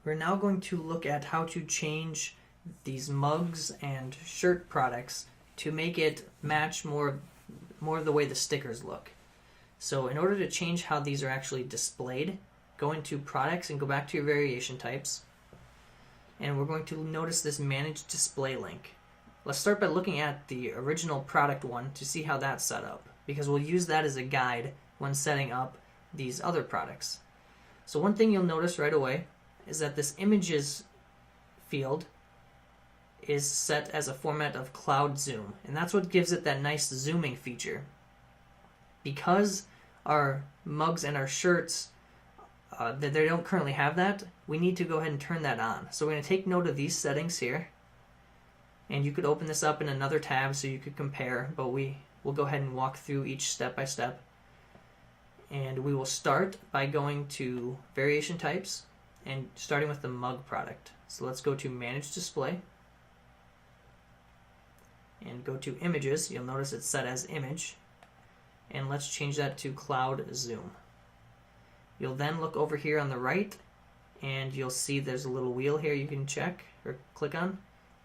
We're now going to look at how to change these mugs and shirt products to make it match more of the way the stickers look. So in order to change how these are actually displayed, go into products and go back to your variation types. And we're going to notice this manage display link. Let's start by looking at the original product one to see how that's set up, because we'll use that as a guide when setting up these other products. So one thing you'll notice right away is that this images field is set as a format of cloud zoom, and that's what gives it that nice zooming feature. Because our mugs and our shirts that they don't currently have that, we need to go ahead and turn that on. So we're going to take note of these settings here, and you could open this up in another tab so you could compare, but we'll go ahead and walk through each step by step. And we will start by going to variation types and starting with the mug product. So let's go to manage display and go to images. You'll notice it's set as image, and let's change that to cloud zoom. You'll then look over here on the right, and you'll see there's a little wheel here you can check or click on,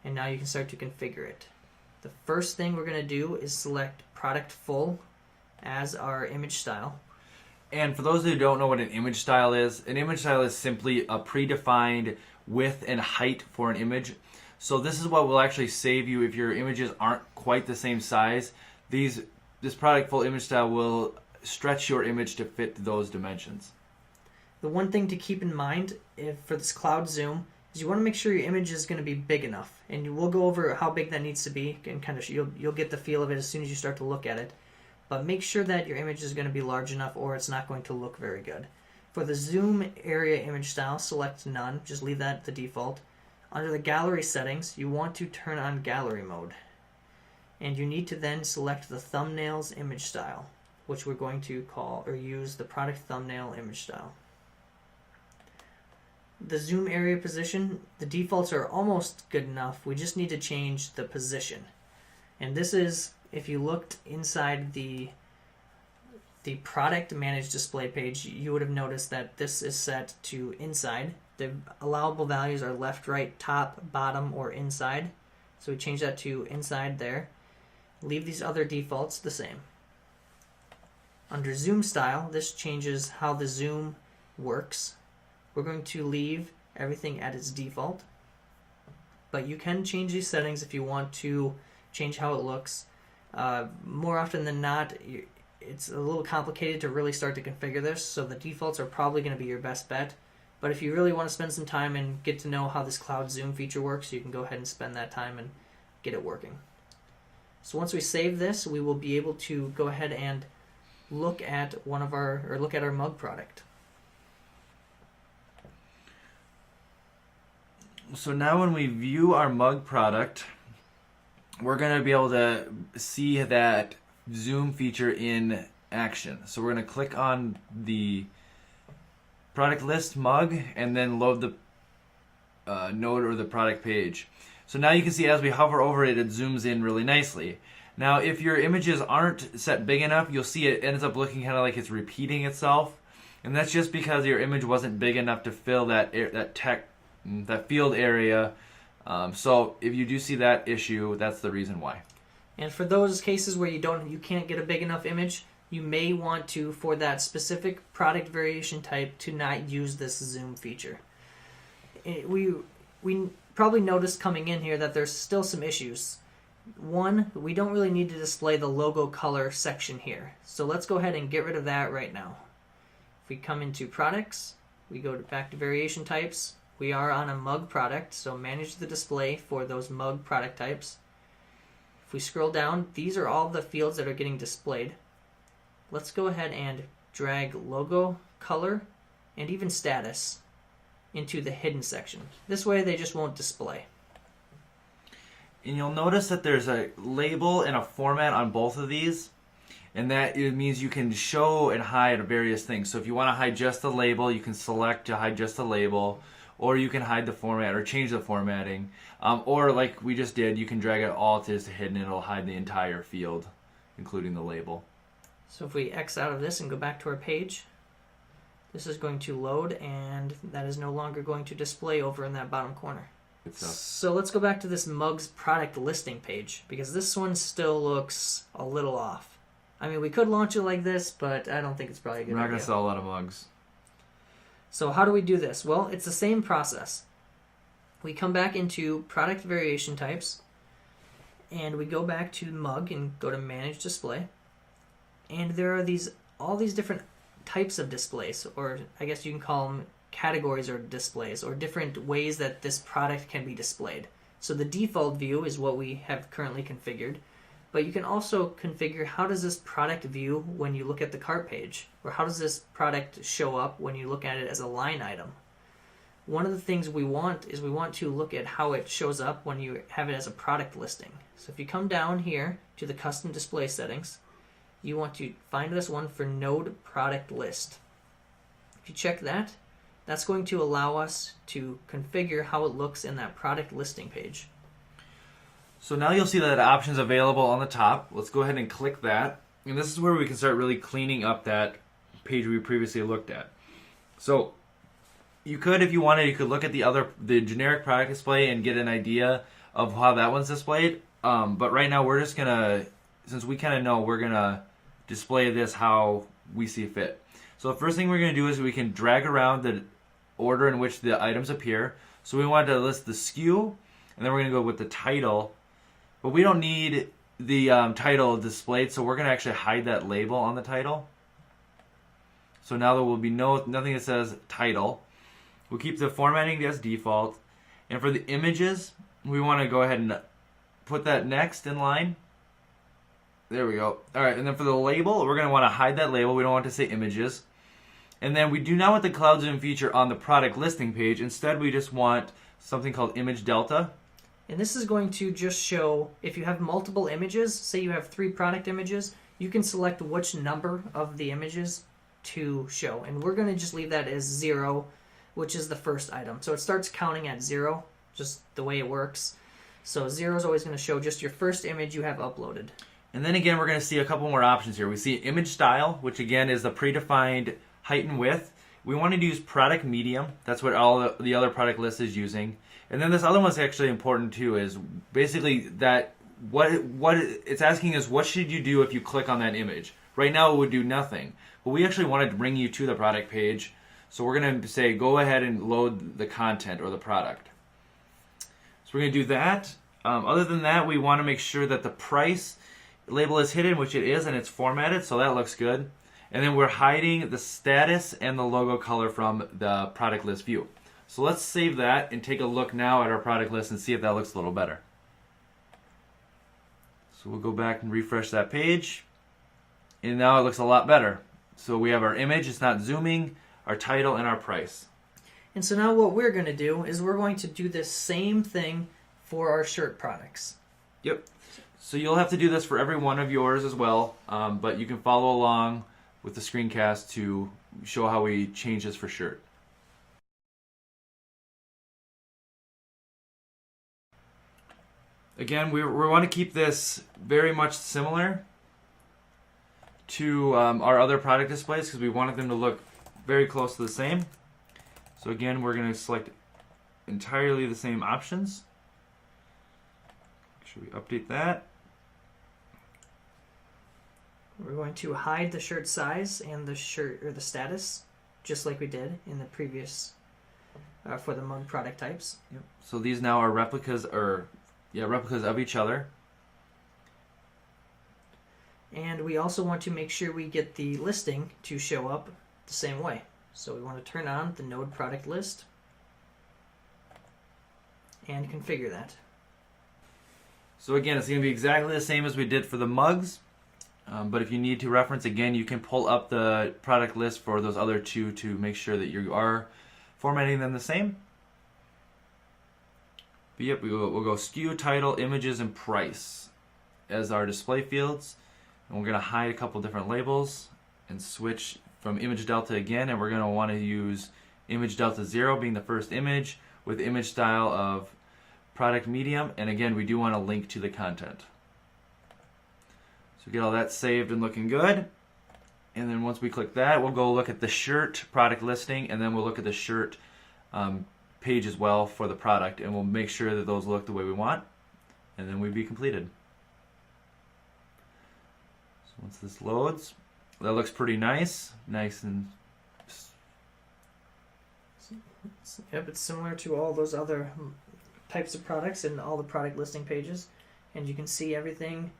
and now you can start to configure it. The first thing we're going to do is select product full as our image style. And for those who don't know what an image style is simply a predefined width and height for an image. So this is what will actually save you if your images aren't quite the same size. This product full image style will stretch your image to fit those dimensions. The one thing to keep in mind for this cloud zoom is you want to make sure your image is going to be big enough, and we'll go over how big that needs to be, and kind of you'll get the feel of it as soon as you start to look at it. But make sure that your image is going to be large enough, or it's not going to look very good. For the zoom area image style, select none. Just leave that at the default. Under the gallery settings, you want to turn on gallery mode, and you need to then select the thumbnails image style, which we're going to call or use the product thumbnail image style. The zoom area position, the defaults are almost good enough. We just need to change the position. And this is, if you looked inside the product manage display page, you would have noticed that this is set to inside. The allowable values are left, right, top, bottom, or inside. So we change that to inside there. Leave these other defaults the same. Under zoom style, this changes how the zoom works. We're going to leave everything at its default, but you can change these settings if you want to change how it looks. More often than not, it's a little complicated to really start to configure this, so the defaults are probably going to be your best bet. But if you really want to spend some time and get to know how this cloud zoom feature works, you can go ahead and spend that time and get it working. So once we save this, we will be able to go ahead and look at our mug product. So now when we view our mug product, we're going to be able to see that zoom feature in action. So we're going to click on the product list mug and then load the node or the product page. So now you can see as we hover over it, it zooms in really nicely. Now if your images aren't set big enough, you'll see it ends up looking kind of like it's repeating itself. And that's just because your image wasn't big enough to fill that field area. So if you do see that issue, that's the reason why. And for those cases where you can't get a big enough image, you may want to, for that specific product variation type, to not use this zoom feature. We probably noticed coming in here that there's still some issues. One, we don't really need to display the logo color section here. So let's go ahead and get rid of that right now. If we come into products, we go back to variation types. We are on a mug product, so manage the display for those mug product types. If we scroll down, these are all the fields that are getting displayed. Let's go ahead and drag logo, color, and even status into the hidden section. This way they just won't display. And you'll notice that there's a label and a format on both of these, and that it means you can show and hide various things. So if you want to hide just the label, you can select to hide just the label, or you can hide the format or change the formatting, or like we just did, you can drag it all to hidden and it'll hide the entire field, including the label. So if we X out of this and go back to our page, This is going to load, and that is no longer going to display over in that bottom corner. So let's go back to this Mugs product listing page, because this one still looks a little off. I mean, we could launch it like this, but I don't think it's probably a good idea. We're not going to sell a lot of mugs. So how do we do this? Well, it's the same process. We come back into product variation types, and we go back to mug and go to manage display. And there are all these different types of displays, or I guess you can call them categories or displays, or different ways that this product can be displayed. So the default view is what we have currently configured, but you can also configure how does this product view when you look at the cart page, or how does this product show up when you look at it as a line item. One of the things we want to look at how it shows up when you have it as a product listing. So if you come down here to the custom display settings, you want to find this one for node product list. If you check that, that's going to allow us to configure how it looks in that product listing page. So now you'll see that option's available on the top. Let's go ahead and click that. And this is where we can start really cleaning up that page we previously looked at. So you could, if you wanted, you could look at the generic product display and get an idea of how that one's displayed. But right now we're just gonna, since we kind of know, we're gonna display this how we see fit. So the first thing we're gonna do is we can drag around the order in which the items appear. So we want to list the SKU, and then we're gonna go with the title. But we don't need the title displayed, so we're going to actually hide that label on the title. So now there will be nothing that says title. We'll keep the formatting as default. And for the images, we want to go ahead and put that next in line. There we go. All right, and then for the label, we're going to want to hide that label. We don't want to say images. And then we do not want the cloud zoom feature on the product listing page. Instead, we just want something called image delta. And this is going to just show, if you have multiple images, say you have 3 product images, you can select which number of the images to show. And we're going to just leave that as 0, which is the first item. So it starts counting at 0, just the way it works. So 0 is always going to show just your first image you have uploaded. And then again, we're going to see a couple more options here. We see image style, which again is the predefined height and width. We want to use product medium. That's what all the other product list is using. And then this other one's actually important too, is basically that what it's asking is what should you do if you click on that image. Right now it would do nothing, but we actually want to bring you to the product page, so we're going to say go ahead and load the content or the product. So we're going to do that. Other than that, we want to make sure that the price label is hidden, which it is, and it's formatted, so that looks good. And then we're hiding the status and the logo color from the product list view. So let's save that and take a look now at our product list and see if that looks a little better. So we'll go back and refresh that page. And now it looks a lot better. So we have our image, it's not zooming, our title, and our price. And so now what we're going to do is we're going to do this same thing for our shirt products. Yep. So you'll have to do this for every one of yours as well, but you can follow along with the screencast to show how we change this for shirt. Again, we want to keep this very much similar to our other product displays because we wanted them to look very close to the same. So again, we're going to select entirely the same options. Should we update that? We're going to hide the shirt size and the shirt or the status, just like we did in the previous for the mug product types. Yep. So these now are replicas of each other. And we also want to make sure we get the listing to show up the same way. So we want to turn on the node product list and configure that. So again, it's going to be exactly the same as we did for the mugs. But if you need to reference, again, you can pull up the product list for those other two to make sure that you are formatting them the same. But yep, we'll go SKU, title, images, and price as our display fields. And we're going to hide a couple different labels and switch from image delta again. And we're going to want to use image delta 0 being the first image with image style of product medium. And again, we do want to link to the content. So get all that saved and looking good. And then once we click that, we'll go look at the shirt product listing, and then we'll look at the shirt page as well for the product, and we'll make sure that those look the way we want, and then we'd be completed. So once this loads, that looks pretty nice and Yep, it's similar to all those other types of products and all the product listing pages, and you can see everything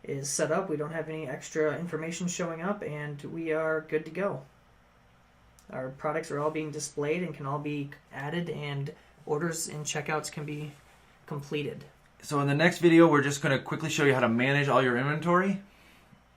is set up. We don't have any extra information showing up, and we are good to go. Our products are all being displayed and can all be added, and orders and checkouts can be completed. So in the next video, we're just going to quickly show you how to manage all your inventory.